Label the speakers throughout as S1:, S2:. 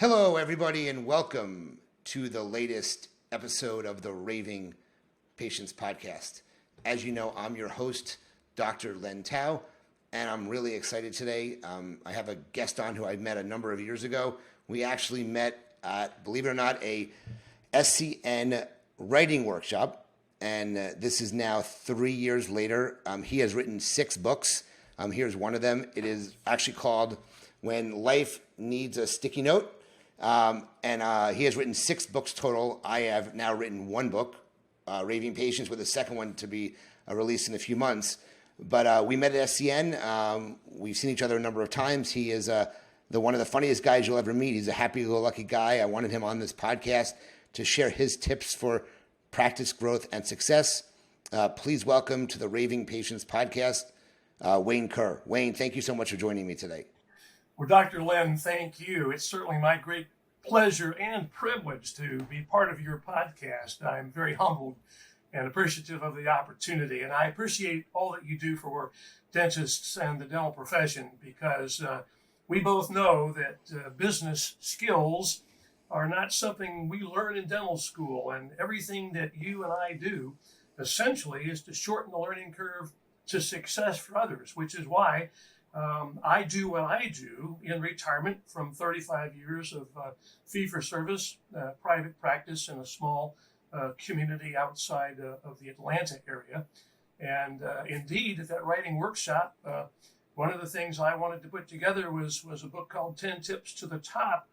S1: Hello, everybody, and welcome to the latest episode of the Raving Patients Podcast. As you know, I'm your host, Dr. Len Tao, and I'm really excited today. I have a guest on who I met a number of years ago. We actually met at, believe it or not, a SCN writing workshop, and this is now 3 years later. He has written 6 books. Here's one of them. It is actually called When Life Needs a Sticky Note. And he has written 6 books total. I have now written 1 book, Raving Patients, with a second one to be released in a few months. But we met at SCN. We've seen each other a number of times. He is one of the funniest guys you'll ever meet. He's a happy-go-lucky guy. I wanted him on this podcast to share his tips for practice growth and success. Please welcome to the Raving Patients Podcast, Wayne Kerr. Wayne, thank you so much for joining me today.
S2: Well, Dr. Len, thank you. It's certainly my great pleasure and privilege to be part of your podcast. I'm very humbled and appreciative of the opportunity, and I appreciate all that you do for dentists and the dental profession, because we both know that business skills are not something we learn in dental school, and everything that you and I do essentially is to shorten the learning curve to success for others, which is why I do what I do in retirement from 35 years of fee-for-service private practice in a small community outside of the Atlanta area. And indeed, at that writing workshop, one of the things I wanted to put together was a book called 10 Tips to the Top,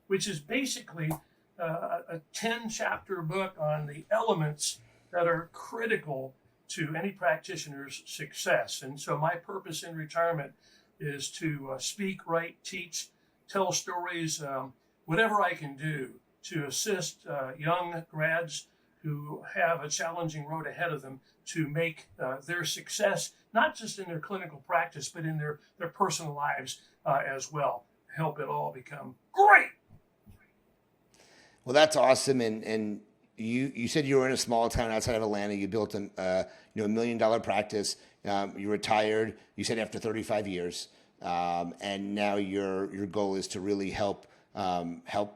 S2: which is basically a 10-chapter book on the elements that are critical to any practitioner's success. And so my purpose in retirement is to speak, write, teach, tell stories, whatever I can do to assist young grads who have a challenging road ahead of them to make their success, not just in their clinical practice, but in their personal lives as well. Help it all become great.
S1: Well, that's awesome. And you said you were in a small town outside of Atlanta. You built a $1 million practice. You retired. You said after 35 years, and now your goal is to really help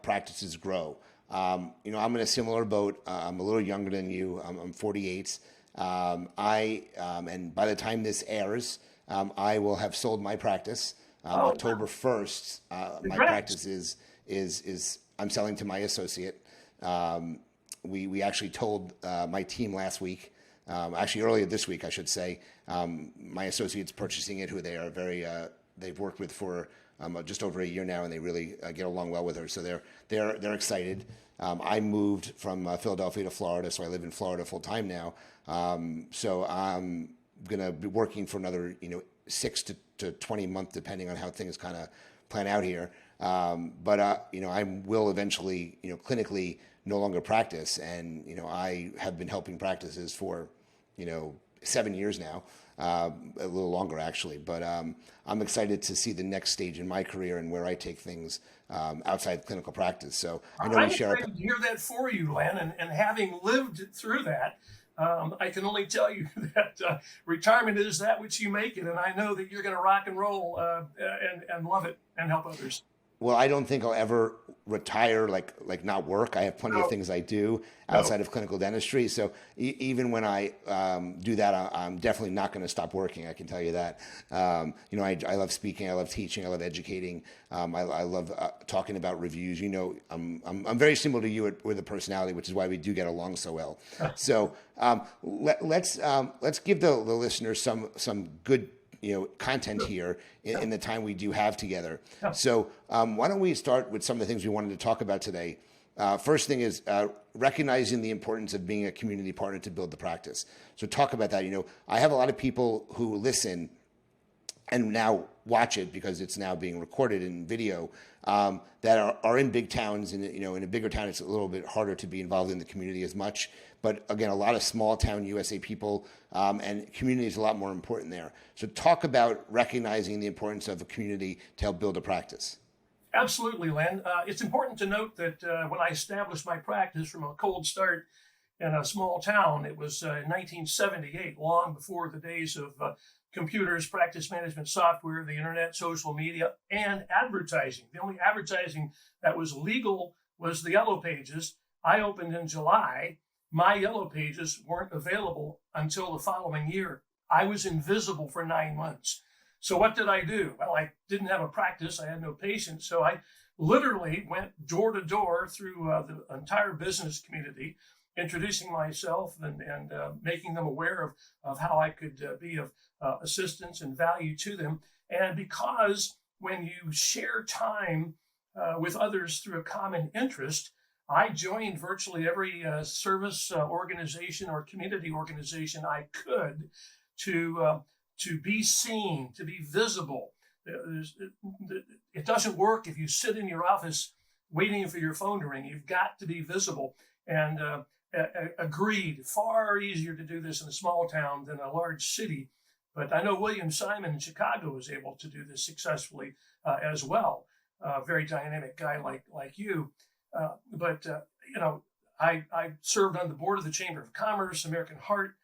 S1: practices grow. I'm in a similar boat. I'm a little younger than you. I'm 48. And by the time this airs, I will have sold my practice. October 1st, my practice is I'm selling to my associate. We actually told my team last week, actually earlier this week, I should say. My associate's purchasing it, who they are they've worked with for just over a year now, and they really get along well with her. So they're excited. I moved from Philadelphia to Florida, so I live in Florida full time now. So I'm gonna be working for another 6 to 20 months, depending on how things kind of plan out here. But I will eventually clinically no longer practice, and I have been helping practices for 7 years now, a little longer actually. But I'm excited to see the next stage in my career and where I take things outside clinical practice. So I know
S2: I'm
S1: we share.
S2: excited to hear that for you, Len, and having lived through that, I can only tell you that retirement is that which you make it, and I know that you're going to rock and roll and love it and help others.
S1: Well, I don't think I'll ever retire, like not work. I have plenty of things I do outside of clinical dentistry. So even when I do that, I'm definitely not going to stop working. I can tell you that. I love speaking. I love teaching. I love educating. I love talking about reviews. I'm very similar to you with the personality, which is why we do get along so well. So let's give the listeners some good content here in the time we do have together. So why don't we start with some of the things we wanted to talk about today. First thing is recognizing the importance of being a community partner to build the practice. So talk about that. I have a lot of people who listen and now watch it because it's now being recorded in video, that are in big towns. And in a bigger town, it's a little bit harder to be involved in the community as much. But again, a lot of small town USA people, and community is a lot more important there. So talk about recognizing the importance of a community to help build a practice.
S2: Absolutely, Len. It's important to note that when I established my practice from a cold start in a small town, it was in 1978, long before the days of computers, practice management software, the internet, social media, and advertising. The only advertising that was legal was the Yellow Pages. I opened in July. My Yellow Pages weren't available until the following year. I was invisible for 9 months. So what did I do? Well, I didn't have a practice. I had no patients. So I literally went door to door through the entire business community, introducing myself and making them aware of how I could be of assistance and value to them. And because when you share time with others through a common interest, I joined virtually every service organization or community organization I could to be seen, to be visible. It doesn't work if you sit in your office waiting for your phone to ring. You've got to be visible. And agreed, far easier to do this in a small town than a large city. But I know William Simon in Chicago was able to do this successfully as well. Very dynamic guy like you. But I served on the board of the Chamber of Commerce, American Heart,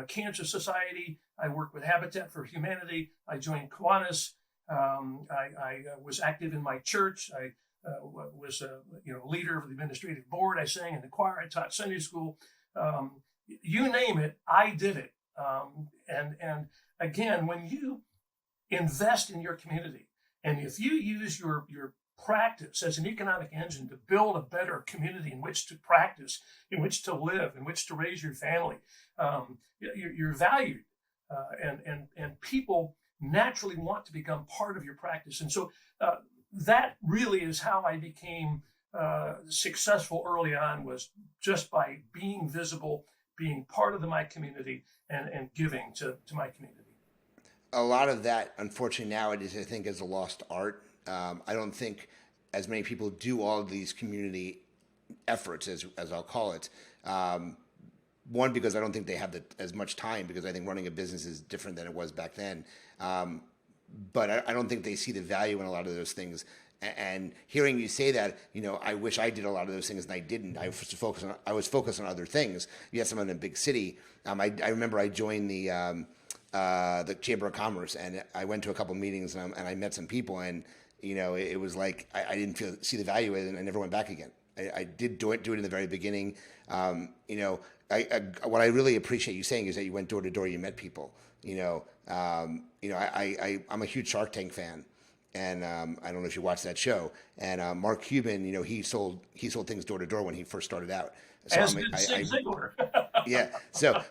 S2: Cancer Society. I worked with Habitat for Humanity. I joined Kiwanis. I was active in my church. I was a leader of the administrative board. I sang in the choir. I taught Sunday school. You name it, I did it. And again, when you invest in your community, and if you use your practice as an economic engine to build a better community in which to practice, in which to live, in which to raise your family, you're valued, and people naturally want to become part of your practice. And so that really is how I became successful early on, was just by being visible, being part of my community, and giving to my community.
S1: A lot of that, unfortunately, nowadays, I think, is a lost art. I don't think as many people do all of these community efforts, as I'll call it. One, because I don't think they have as much time, because I think running a business is different than it was back then. But I don't think they see the value in a lot of those things. And hearing you say that, I wish I did a lot of those things, and I didn't. I was focused on other things. Yes, I'm in a big city. I remember I joined the Chamber of Commerce, and I went to a couple meetings, and I met some people, and it was like I didn't see the value in it, and I never went back again. I did do it in the very beginning. What I really appreciate you saying is that you went door to door, you met people. I'm a huge Shark Tank fan, and I don't know if you watched that show. And Mark Cuban, he sold things door to door when he first started out. So
S2: As did Zig Ziglar.
S1: Yeah. So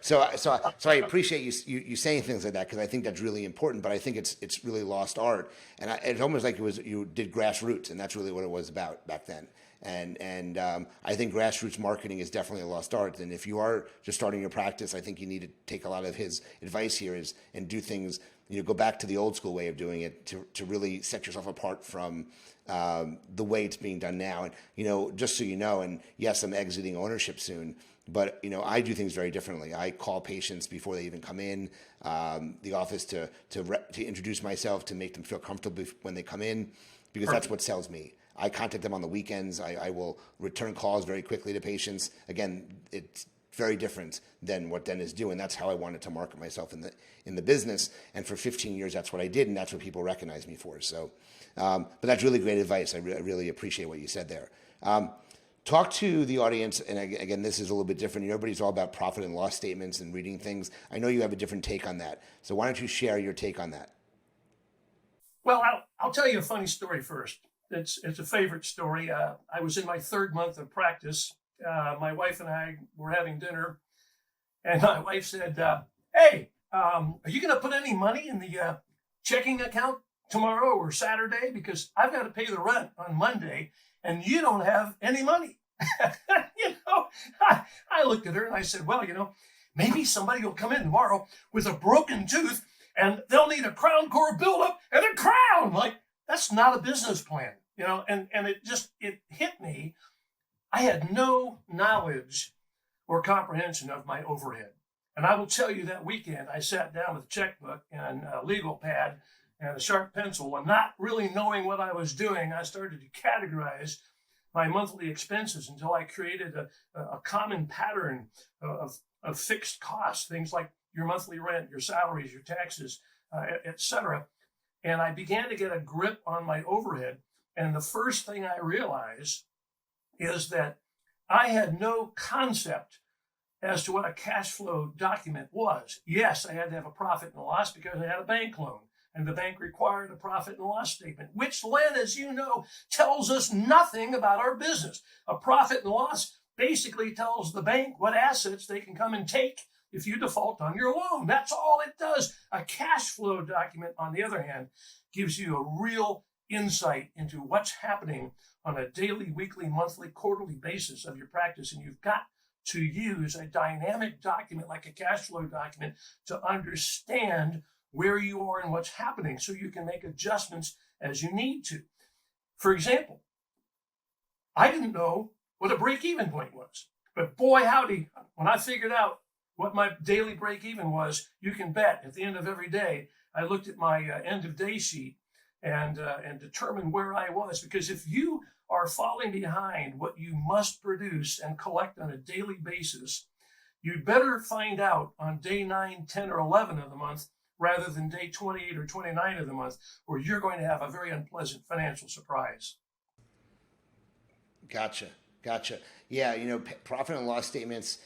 S1: I appreciate you saying things like that, because I think that's really important. But I think it's really lost art, and it's almost like you did grassroots, and that's really what it was about back then. And I think grassroots marketing is definitely a lost art. And if you are just starting your practice, I think you need to take a lot of his advice here and do things. Go back to the old school way of doing it to really set yourself apart from the way it's being done now. And just so you know, and yes, I'm exiting ownership soon, but I do things very differently. I call patients before they even come in the office to introduce myself, to make them feel comfortable when they come in, because that's what sells me. I contact them on the weekends. I will return calls very quickly to patients. Again, it's very different than what dentists do, and that's how I wanted to market myself in the business. And for 15 years, that's what I did, and that's what people recognize me for. So, but that's really great advice. I really appreciate what you said there. Talk to the audience, and again, this is a little bit different. Everybody's all about profit and loss statements and reading things. I know you have a different take on that. So why don't you share your take on that?
S2: Well, I'll tell you a funny story first. It's a favorite story. I was in my third month of practice. My wife and I were having dinner, and my wife said, "Hey, are you going to put any money in the checking account tomorrow or Saturday? Because I've got to pay the rent on Monday, and you don't have any money." I looked at her and I said, "Well, maybe somebody will come in tomorrow with a broken tooth, and they'll need a crown core buildup and a crown." Like, that's not a business plan, and it hit me. I had no knowledge or comprehension of my overhead. And I will tell you, that weekend, I sat down with a checkbook and a legal pad and a sharp pencil, and not really knowing what I was doing, I started to categorize my monthly expenses until I created a common pattern of fixed costs, things like your monthly rent, your salaries, your taxes, etc. And I began to get a grip on my overhead. And the first thing I realized is that I had no concept as to what a cash flow document was. Yes, I had to have a profit and loss because I had a bank loan, and the bank required a profit and loss statement, which, Len, as you know, tells us nothing about our business. A profit and loss basically tells the bank what assets they can come and take if you default on your loan. That's all it does. A cash flow document, on the other hand, gives you a real insight into what's happening on a daily, weekly, monthly, quarterly basis of your practice. And you've got to use a dynamic document like a cash flow document to understand where you are and what's happening so you can make adjustments as you need to. For example, I didn't know what a break-even point was, but boy, howdy, when I figured out what my daily break-even was, you can bet at the end of every day, I looked at my end of day sheet and determined where I was. Because if you are falling behind what you must produce and collect on a daily basis, you'd better find out on day 9, 10, or 11 of the month rather than day 28 or 29 of the month, or you're going to have a very unpleasant financial surprise.
S1: Gotcha. Yeah, profit and loss statements,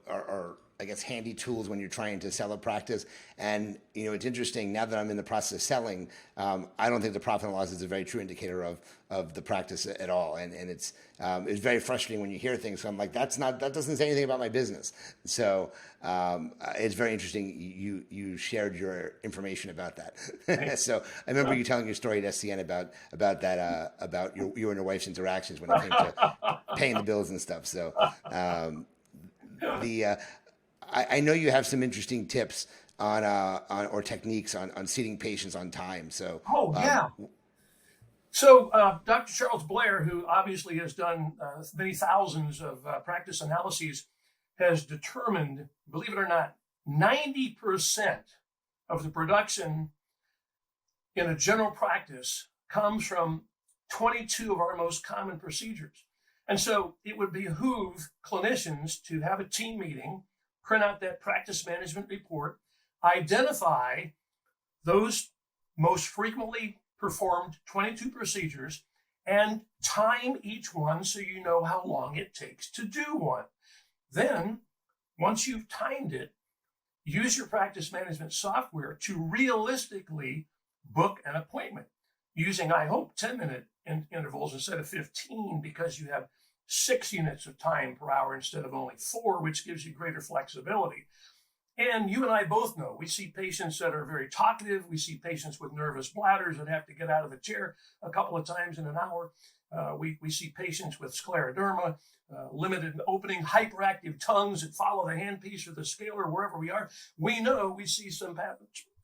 S1: are I guess handy tools when you're trying to sell a practice. And it's interesting now that I'm in the process of selling. I don't think the profit and loss is a very true indicator of the practice at all. And it's very frustrating when you hear things. So I'm like, that doesn't say anything about my business. So it's very interesting. You shared your information about that. So I remember you telling your story at SCN about that about you and your wife's interactions when it came to paying the bills and stuff. So I know you have some interesting tips on or techniques on seating patients on time. So
S2: yeah. So Dr. Charles Blair, who obviously has done many thousands of practice analyses, has determined, believe it or not, 90% of the production in a general practice comes from 22 of our most common procedures. And so it would behoove clinicians to have a team meeting, print out that practice management report, identify those most frequently performed 22 procedures, and time each one so you know how long it takes to do one. Then, once you've timed it, use your practice management software to realistically book an appointment using, I hope, 10-minute intervals instead of 15, because you have 6 units of time per hour instead of only 4, which gives you greater flexibility. And you and I both know we see patients that are very talkative. We see patients with nervous bladders that have to get out of the chair a couple of times in an hour. We see patients with scleroderma, limited opening, hyperactive tongues that follow the handpiece or the scaler wherever we are. We know we see some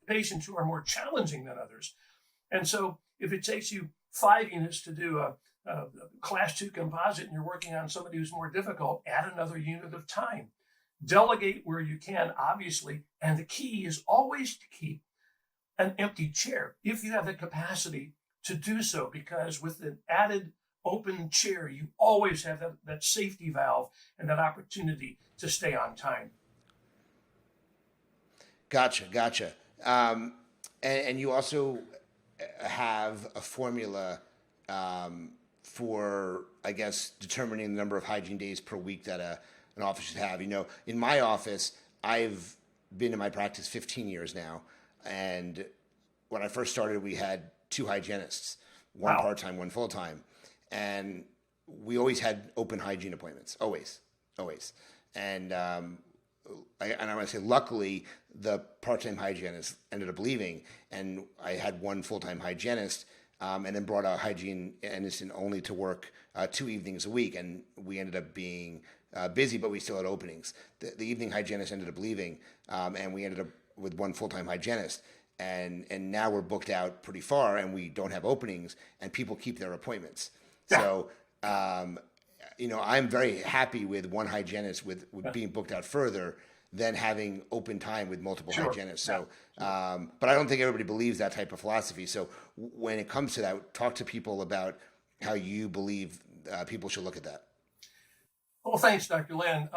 S2: patients who are more challenging than others. And so if it takes you 5 units to do a class 2 composite and you're working on somebody who's more difficult, add another unit of time. Delegate where you can, obviously. And the key is always to keep an empty chair if you have the capacity to do so, because with an added open chair, you always have that safety valve and that opportunity to stay on time.
S1: Gotcha. And you also have a formula for, I guess, determining the number of hygiene days per week that an office should have. In my office, I've been in my practice 15 years now, and when I first started, we had 2 hygienists, one part-time, one full-time, and we always had open hygiene appointments, always. And I want to say, luckily, the part-time hygienist ended up leaving, and I had one full-time hygienist, and then brought a hygienist in only to work 2 evenings a week, and we ended up being busy, but we still had openings. The evening hygienist ended up leaving, and we ended up with one full-time hygienist. And now we're booked out pretty far, and we don't have openings, and people keep their appointments. So, I'm very happy with one hygienist with being booked out further than having open time with multiple hygienists. So, but I don't think everybody believes that type of philosophy. So when it comes to that, talk to people about how you believe people should look at that.
S2: Well, thanks, Dr. Lynn.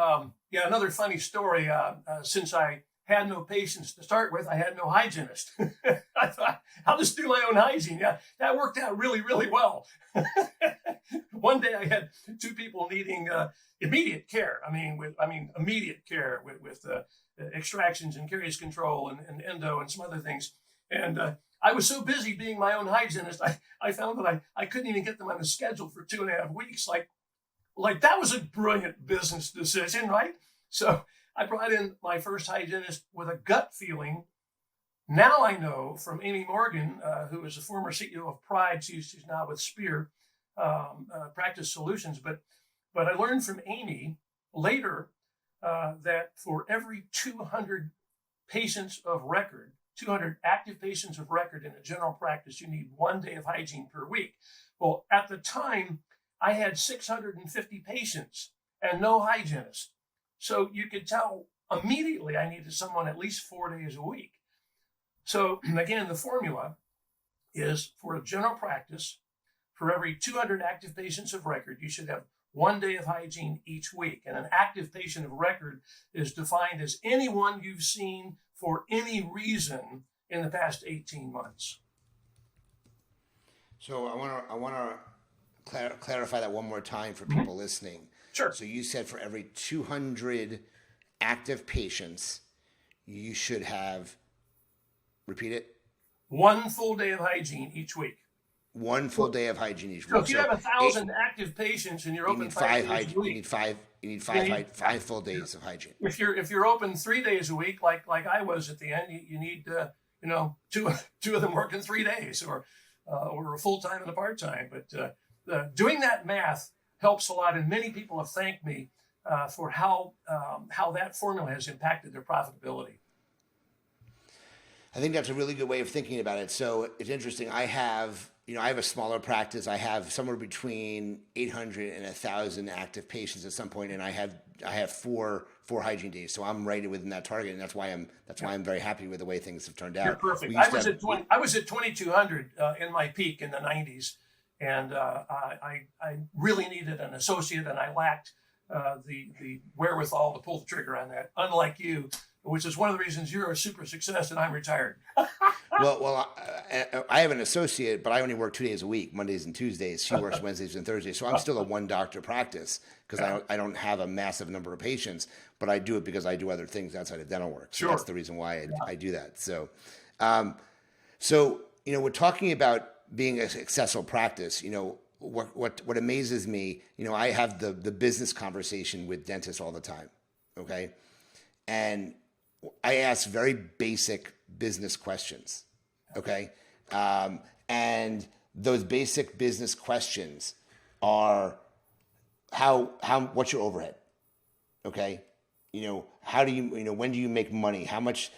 S2: Another funny story. Since I had no patients to start with. I had no hygienist. I thought, I'll just do my own hygiene. Yeah, that worked out really, really well. One day I had two people needing immediate care. Immediate care with extractions and caries control and endo and some other things. And I was so busy being my own hygienist, I found that I couldn't even get them on the schedule for 2.5 weeks. Like that was a brilliant business decision, right? So I brought in my first hygienist with a gut feeling. Now I know from Amy Morgan, who is a former CEO of Pride, she's now with Spear Practice Solutions. But I learned from Amy later that for every 200 patients of record, 200 active patients of record in a general practice, you need 1 day of hygiene per week. Well, at the time, I had 650 patients and no hygienist. So you could tell immediately I needed someone at least 4 days a week. So again, the formula is for a general practice, for every 200 active patients of record, you should have 1 day of hygiene each week. And an active patient of record is defined as anyone you've seen for any reason in the past 18 months.
S1: So I want to clarify that one more time for people listening.
S2: Sure.
S1: So you said for every 200 active patients, you should have, repeat it?
S2: 1 full day of hygiene each week.
S1: 1 full day of hygiene each week.
S2: So if you have 1,000 active patients and you're open 5 days a week,
S1: you need five full days of hygiene.
S2: If you're open 3 days a week, like I was at the end, you need two of them working 3 days, or a full time and a part time. But doing that math helps a lot, and many people have thanked me for how that formula has impacted their profitability.
S1: I think that's a really good way of thinking about it. So it's interesting. I have a smaller practice. I have somewhere between 800 and 1,000 active patients at some point, and I have four hygiene days. So I'm right within that target, and that's why I'm very happy with the way things have turned out.
S2: You're perfect. I was at 2,200 in my peak in the 90s, and I really needed an associate, and I lacked the wherewithal to pull the trigger on that. Unlike you, which is one of the reasons you're a super success and I'm retired.
S1: Well, I have an associate, but I only work 2 days a week, Mondays and Tuesdays. She works Wednesdays and Thursdays. So I'm still a one doctor practice because I don't have a massive number of patients, but I do it because I do other things outside of dental work. So
S2: Sure.
S1: That's the reason why I do that. So, we're talking about being a successful practice. What amazes me, I have the business conversation with dentists all the time. Okay. And I ask very basic business questions, okay? And those basic business questions are what's your overhead, okay? How do you, when do you make money? How much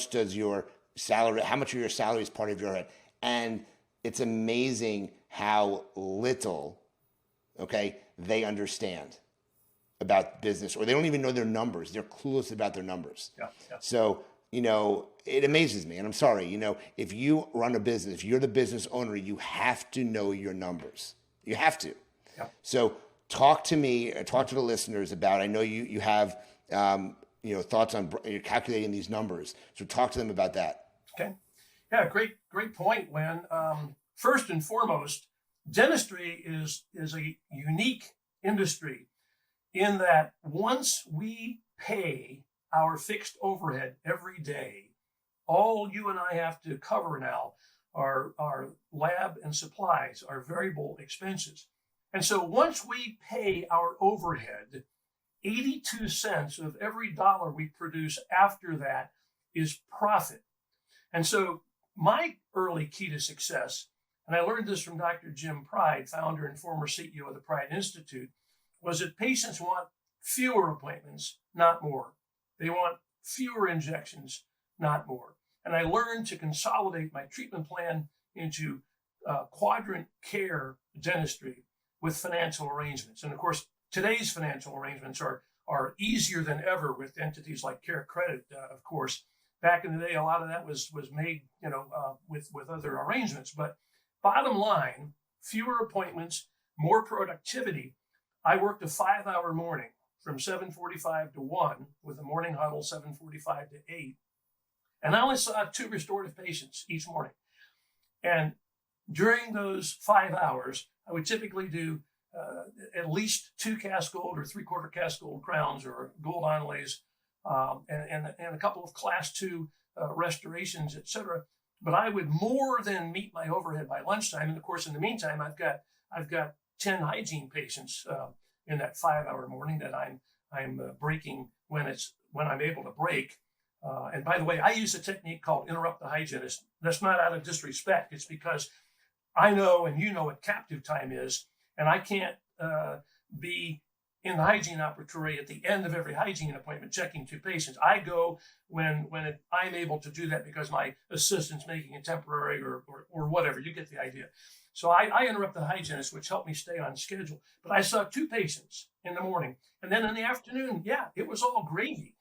S1: does your salary, how much of your salary is part of your head? And it's amazing how little, okay, they understand about business, or they don't even know their numbers. They're clueless about their numbers.
S2: Yeah.
S1: So, it amazes me. And I'm sorry, if you run a business, if you're the business owner, you have to know your numbers. You have to.
S2: Yeah.
S1: So talk to me, talk to the listeners about, I know you have, thoughts on you're calculating these numbers. So talk to them about that.
S2: Okay. Yeah, great point, Len. First and foremost, dentistry is a unique industry in that once we pay our fixed overhead every day, all you and I have to cover now are lab and supplies, our variable expenses. And so once we pay our overhead, 82 cents of every dollar we produce after that is profit. And so my early key to success, and I learned this from Dr. Jim Pride, founder and former CEO of the Pride Institute, was that patients want fewer appointments, not more. They want fewer injections, not more. And I learned to consolidate my treatment plan into quadrant care dentistry with financial arrangements. And of course, today's financial arrangements are easier than ever with entities like Kerr Credit, of course. Back in the day, a lot of that was made, with other arrangements. But bottom line, fewer appointments, more productivity. I worked a 5-hour morning. from 7:45 to 1 with a morning huddle, 7:45 to 8. And I only saw 2 restorative patients each morning. And during those 5 hours, I would typically do at least 2 cast gold or 3/4 cast gold crowns or gold onlays, and a couple of class 2 restorations, etc. But I would more than meet my overhead by lunchtime. And of course, in the meantime, I've got 10 hygiene patients in that 5-hour morning that I'm breaking when I'm able to break. And by the way, I use a technique called interrupt the hygienist. That's not out of disrespect. It's because I know and you know what captive time is, and I can't be in the hygiene operatory at the end of every hygiene appointment checking 2 patients. I go when I'm able to do that because my assistant's making it temporary or whatever. You get the idea. So I interrupt the hygienist, which helped me stay on schedule. But I saw 2 patients in the morning, and then in the afternoon, yeah, it was all gravy.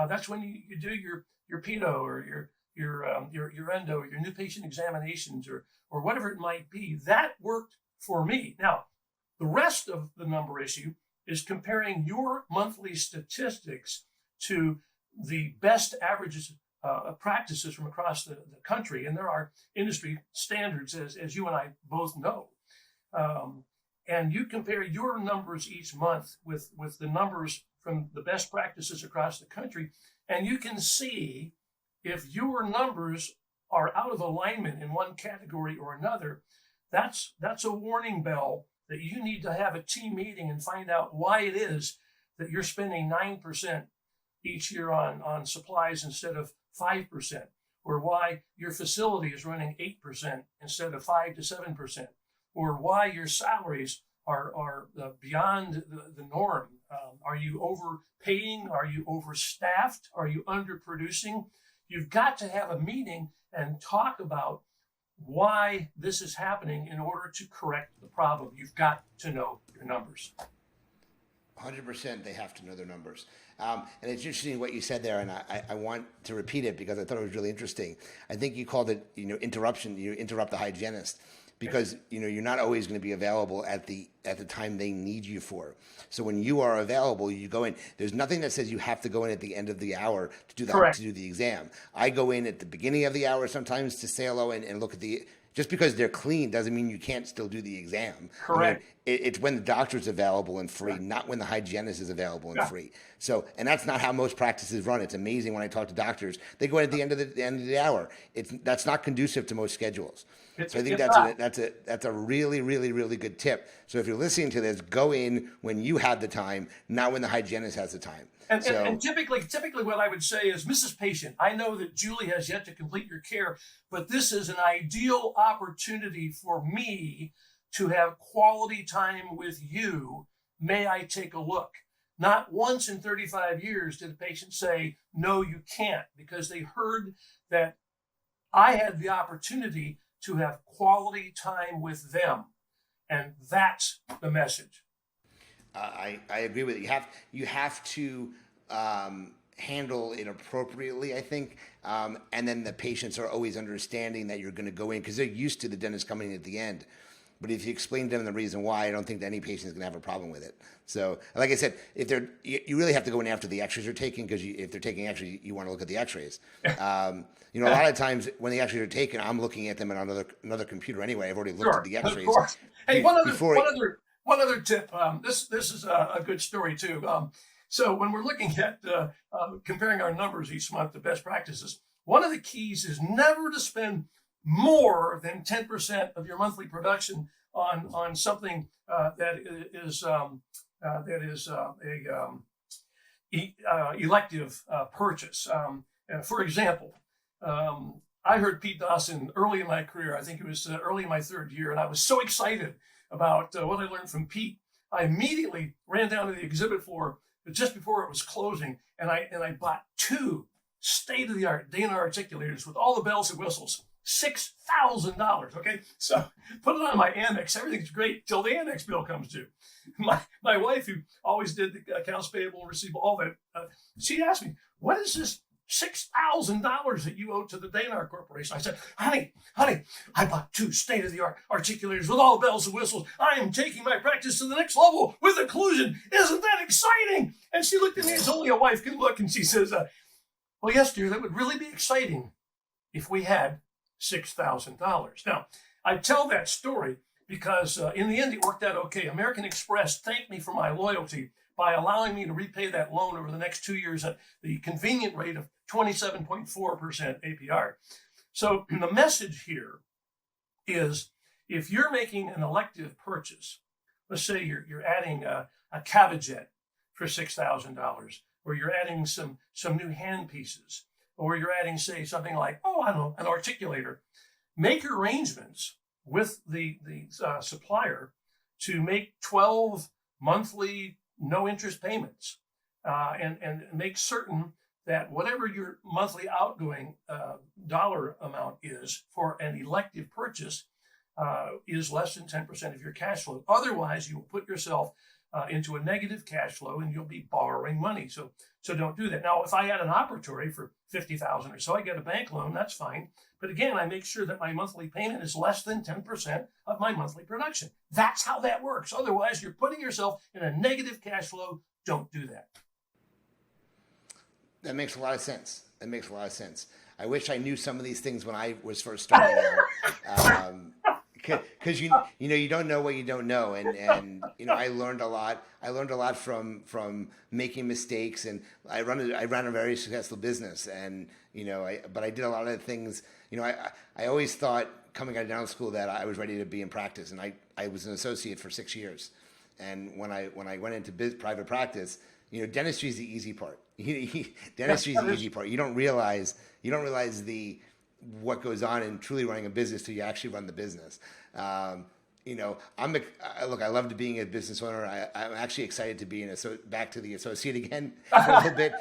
S2: That's when you do your pedo or your endo or your new patient examinations or whatever it might be. That worked for me. Now, the rest of the number issue is comparing your monthly statistics to the best averages of practices from across the country. And there are industry standards, as you and I both know. And you compare your numbers each month with the numbers from the best practices across the country, and you can see if your numbers are out of alignment in one category or another. That's a warning bell that you need to have a team meeting and find out why it is that you're spending 9% each year on supplies instead of 5%, or why your facility is running 8% instead of 5 to 7%, or why your salaries are beyond the norm. Are you overpaying? Are you overstaffed? Are you underproducing? You've got to have a meeting and talk about why this is happening in order to correct the problem. You've got to know your numbers.
S1: 100% they have to know their numbers. And it's interesting what you said there, and I want to repeat it because I thought it was really interesting. I think you called it, interruption. You interrupt the hygienist because, you're not always going to be available at the time they need you for. So when you are available, you go in. There's nothing that says you have to go in at the end of the hour to do the exam. I go in at the beginning of the hour sometimes to say hello and look at the. Just because they're clean doesn't mean you can't still do the exam.
S2: Correct.
S1: It's when the doctor's available and free, not when the hygienist is available and free. So, and that's not how most practices run. It's amazing when I talk to doctors; they go in at the end of the hour. That's not conducive to most schedules. So I think that's a really, really, really good tip. So if you're listening to this, go in when you have the time, not when the hygienist has the time.
S2: And typically what I would say is, Mrs. Patient, I know that Julie has yet to complete your care, but this is an ideal opportunity for me to have quality time with you. May I take a look? Not once in 35 years did a patient say, no, you can't, because they heard that I had the opportunity to have quality time with them. And that's the message.
S1: I agree with it. You have to handle it appropriately, I think. And then the patients are always understanding that you're going to go in because they're used to the dentist coming in at the end. But if you explain to them the reason why, I don't think that any patient is going to have a problem with it. So, like I said, you really have to go in after the X-rays are taken because if they're taking X-rays, you want to look at the X-rays. A lot of times when the X-rays are taken, I'm looking at them on another computer anyway. I've already looked at the X-rays.
S2: Of course. Hey, one other tip. This is a good story too. So when we're looking at comparing our numbers each month to best practices, one of the keys is never to spend more than 10% of your monthly production on something that is elective purchase. For example, I heard Pete Dawson early in my career. I think it was early in my 3rd year, and I was so excited about what I learned from Pete. I immediately ran down to the exhibit floor just before it was closing, and I bought 2 state-of-the-art Dana articulators with all the bells and whistles. $6,000. Okay, so put it on my Amex. Everything's great till the Amex bill comes due. My wife, who always did the accounts payable and receivable, all that, she asked me, "What is this $6,000 that you owe to the Dana Corporation?" I said, honey, I bought 2 state-of-the-art articulators with all the bells and whistles. I am taking my practice to the next level with occlusion. Isn't that exciting? And she looked at me as only a wife can look, and she says, well, yes, dear, that would really be exciting if we had $6,000. Now, I tell that story because in the end, it worked out okay. American Express thanked me for my loyalty by allowing me to repay that loan over the next 2 years at the convenient rate of 27.4% APR. So the message here is if you're making an elective purchase, let's say you're adding a Cavajet for $6,000, or you're adding some new hand pieces, or you're adding, say, something like, I don't know, an articulator, make arrangements with the supplier to make 12 monthly no interest payments, and make certain that whatever your monthly outgoing dollar amount is for an elective purchase is less than 10% of your cash flow. Otherwise, you will put yourself into a negative cash flow and you'll be borrowing money. So don't do that. Now, if I had an operatory for $50,000 or so, I get a bank loan, that's fine. But again, I make sure that my monthly payment is less than 10% of my monthly production. That's how that works. Otherwise, you're putting yourself in a negative cash flow. Don't do that.
S1: That makes a lot of sense. I wish I knew some of these things when I was first starting out. Because you don't know what you don't know, and I learned a lot. I learned a lot from making mistakes, and I ran a very successful business, and but I did a lot of things. I always thought coming out of dental school that I was ready to be in practice, and I was an associate for 6 years, and when I went into private practice, dentistry is the easy part. Dentistry is the easy part. You don't realize what goes on in truly running a business till you actually run the business. Look, I loved being a business owner. I'm actually excited to be back to the associate again for a little bit,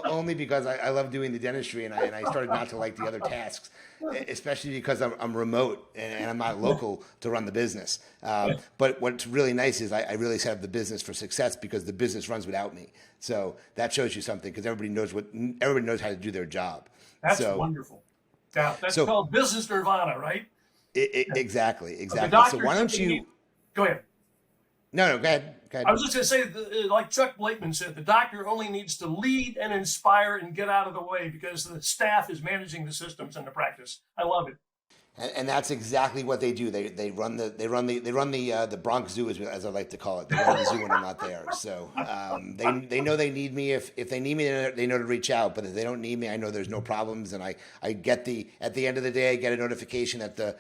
S1: only because I love doing the dentistry, and I started not to like the other tasks, especially because I'm remote and I'm not local to run the business. But what's really nice is I really set up the business for success because the business runs without me. So that shows you something, because everybody knows how to do their job.
S2: That's wonderful. Yeah, that's called business nirvana, right?
S1: Exactly.
S2: So
S1: why don't you
S2: go ahead?
S1: No, go ahead.
S2: I was just going to say, like Chuck Blakeman said, the doctor only needs to lead and inspire and get out of the way because the staff is managing the systems and the practice. I love it.
S1: And that's exactly what they do. They run the Bronx Zoo, as I like to call it. They run the zoo when I'm not there. So they know they need me. If they need me, they know to reach out. But if they don't need me, I know there's no problems. And I get at the end of the day, I get a notification that the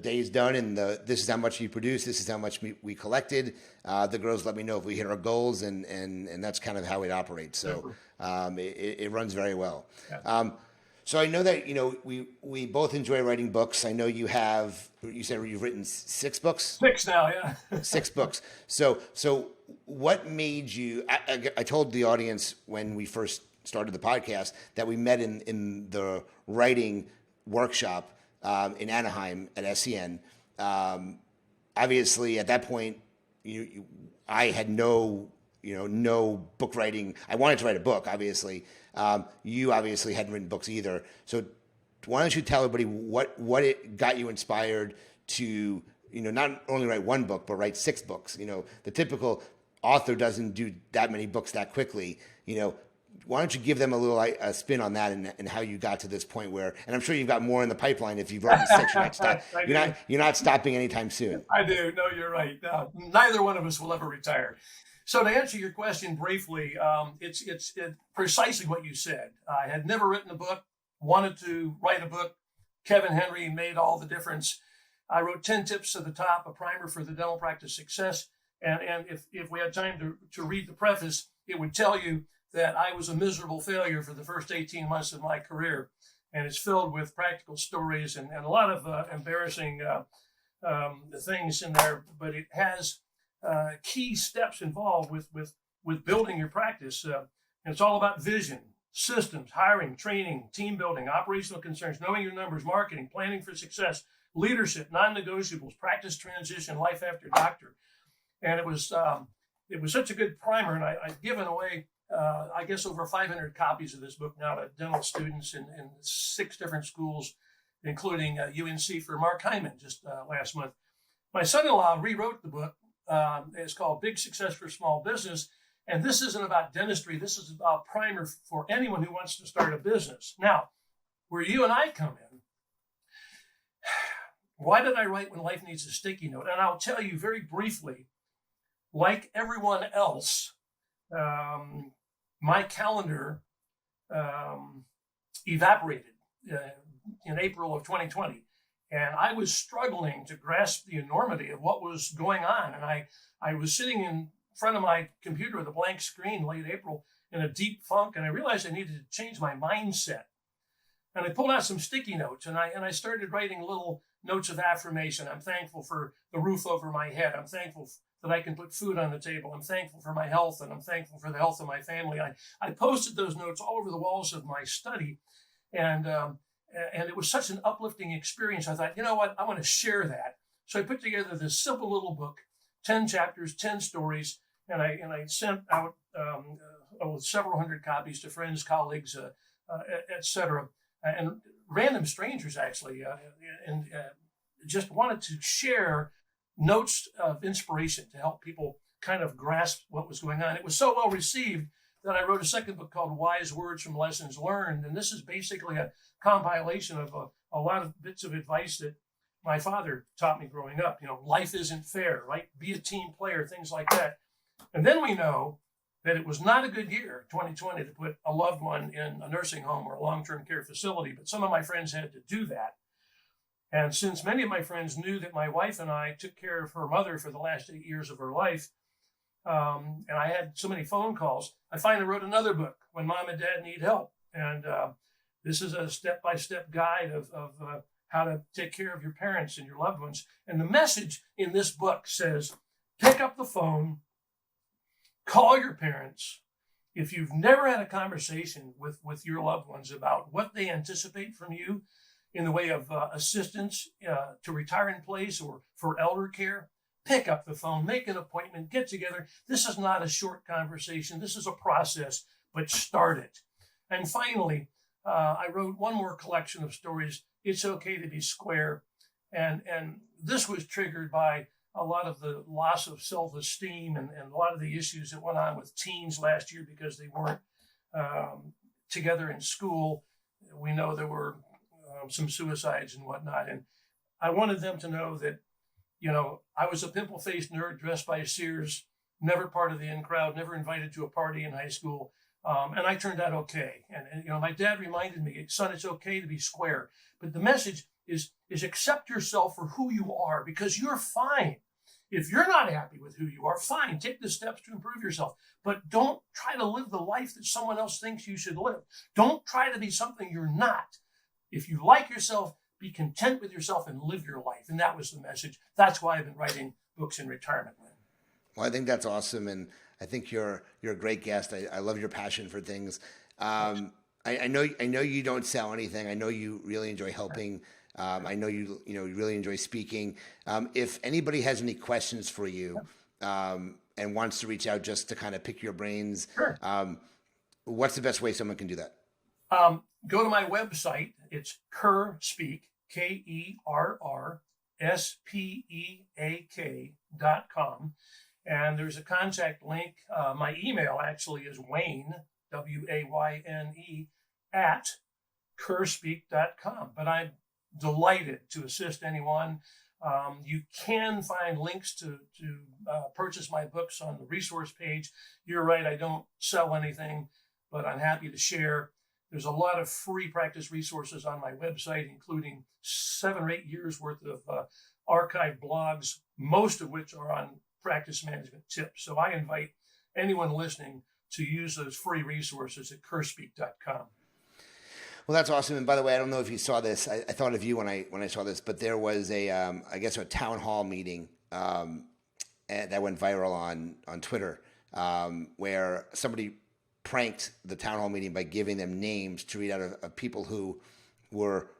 S1: day's done, and this is how much you produced. This is how much we collected. The girls let me know if we hit our goals, and that's kind of how it operates. So it runs very well. Yeah. So I know that we both enjoy writing books. I know you said you've written 6 books.
S2: 6 now, yeah.
S1: 6 books. So what made you? I told the audience when we first started the podcast that we met in the writing workshop in Anaheim at SCN. Obviously, at that point, I had no book writing. I wanted to write a book, obviously. You obviously hadn't written books either. So why don't you tell everybody what it got you inspired to, not only write 1 book, but write 6 books. The typical author doesn't do that many books that quickly. Why don't you give them a little spin on that and how you got to this point where, and I'm sure you've got more in the pipeline. If you've written 6, you're not stopping anytime soon.
S2: I do. No, you're right. Neither one of us will ever retire. So to answer your question briefly, it's precisely what you said. I had never written a book, wanted to write a book. Kevin Henry made all the difference. I wrote 10 tips to the top, a primer for the dental practice success. And if we had time to read the preface, it would tell you that I was a miserable failure for the first 18 months of my career. And it's filled with practical stories and a lot of embarrassing things in there, but it has key steps involved with building your practice. And it's all about vision, systems, hiring, training, team building, operational concerns, knowing your numbers, marketing, planning for success, leadership, non-negotiables, practice transition, life after doctor. And it was such a good primer. And I've given away, I guess, over 500 copies of this book now to dental students in 6 different schools, including UNC for Mark Hyman just last month. My son-in-law rewrote the book. It's called Big Success for Small Business. And this isn't about dentistry. This is about primer for anyone who wants to start a business. Now, where you and I come in, why did I write When Life Needs a Sticky Note? And I'll tell you very briefly, like everyone else, my calendar evaporated in April of 2020. And I was struggling to grasp the enormity of what was going on. And I was sitting in front of my computer with a blank screen late April in a deep funk, and I realized I needed to change my mindset. And I pulled out some sticky notes, and I started writing little notes of affirmation. I'm thankful for the roof over my head. I'm thankful that I can put food on the table. I'm thankful for my health, and I'm thankful for the health of my family. I posted those notes all over the walls of my study, and it was such an uplifting experience. I thought, you know what, I want to share that. So I put together this simple little book, 10 chapters, 10 stories, and I sent out several hundred copies to friends, colleagues, etc., and random strangers actually, and just wanted to share notes of inspiration to help people kind of grasp what was going on. It was so well received that I wrote a second book called Wise Words from Lessons Learned. And this is basically a compilation of a lot of bits of advice that my father taught me growing up. You know, life isn't fair, right? Be a team player, things like that. And then we know that it was not a good year, 2020, to put a loved one in a nursing home or a long-term care facility. But some of my friends had to do that. And since many of my friends knew that my wife and I took care of her mother for the last 8 years of her life, and I had so many phone calls, I finally wrote another book, When Mom and Dad Need Help. And this is a step-by-step guide of how to take care of your parents and your loved ones. And the message in this book says, pick up the phone, call your parents. If you've never had a conversation with your loved ones about what they anticipate from you in the way of assistance to retire in place or for elder care, pick up the phone, make an appointment, get together. This is not a short conversation. This is a process, but start it. And finally, I wrote one more collection of stories, It's Okay to Be Square. And this was triggered by a lot of the loss of self-esteem and a lot of the issues that went on with teens last year because they weren't together in school. We know there were some suicides and whatnot. And I wanted them to know that, you know, I was a pimple-faced nerd dressed by Sears, never part of the in crowd, never invited to a party in high school. And I turned out okay. And, you know, my dad reminded me, son, it's okay to be square. But the message is accept yourself for who you are, because you're fine. If you're not happy with who you are, fine. Take the steps to improve yourself. But don't try to live the life that someone else thinks you should live. Don't try to be something you're not. If you like yourself, be content with yourself and live your life. And that was the message. That's why I've been writing books in retirement.
S1: Well, I think that's awesome. And I think you're a great guest. I love your passion for things. I know you don't sell anything. I know you really enjoy helping. I know you really enjoy speaking. If anybody has any questions for you and wants to reach out just to kind of pick your brains,
S2: Sure.
S1: What's the best way someone can do that?
S2: Go to my website. It's Kerr Speak, KERRSpeak.com. And there's a contact link. My email actually is Wayne, WAYNE, at kerrspeak.com. But I'm delighted to assist anyone. You can find links to purchase my books on the resource page. You're right, I don't sell anything, but I'm happy to share. There's a lot of free practice resources on my website, including 7 or 8 years worth of archived blogs, most of which are on practice management tips. So I invite anyone listening to use those free resources at kerrspeak.com.
S1: Well, that's awesome. And by the way, I don't know if you saw this. I thought of you when I saw this, but there was a town hall meeting that went viral on Twitter where somebody pranked the town hall meeting by giving them names to read out of people who were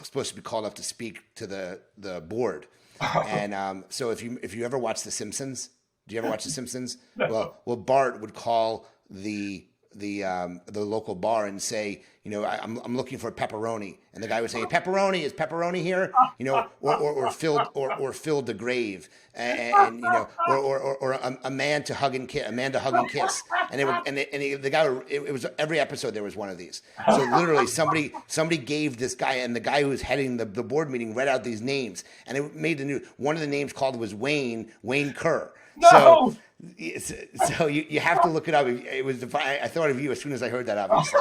S1: supposed to be called up to speak to the board. And so if you ever watch The Simpsons, do you ever watch The Simpsons?
S2: No.
S1: Well, Bart would call the the local bar and say, I'm looking for pepperoni, and the guy would say, pepperoni, is pepperoni here? Or filled the grave, and or a man to hug and kiss, and the guy it was every episode there was one of these. So literally somebody gave this guy, and the guy who was heading the board meeting read out these names, and it made the news. One of the names called was Wayne Kerr.
S2: No!
S1: So you have to look it up. It was I thought of you as soon as I heard that, obviously.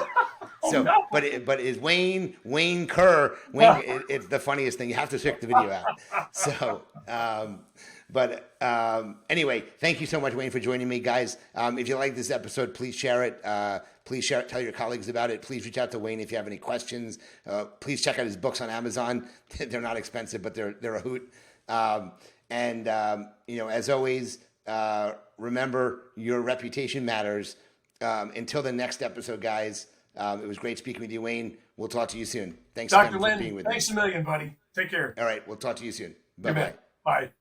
S1: So,
S2: no.
S1: but is Wayne Kerr? It's the funniest thing. You have to check the video out. So, anyway, thank you so much, Wayne, for joining me, guys. If you like this episode, please share it. Please share it. Tell your colleagues about it. Please reach out to Wayne if you have any questions. Please check out his books on Amazon. They're not expensive, but they're a hoot. As always, remember your reputation matters. Until the next episode, guys. It was great speaking with you, Wayne. We'll talk to you soon. Thanks
S2: Dr.
S1: again for being with me.
S2: Thanks a million, buddy. Take care.
S1: All right, we'll talk to you soon. Bye-bye.
S2: Bye.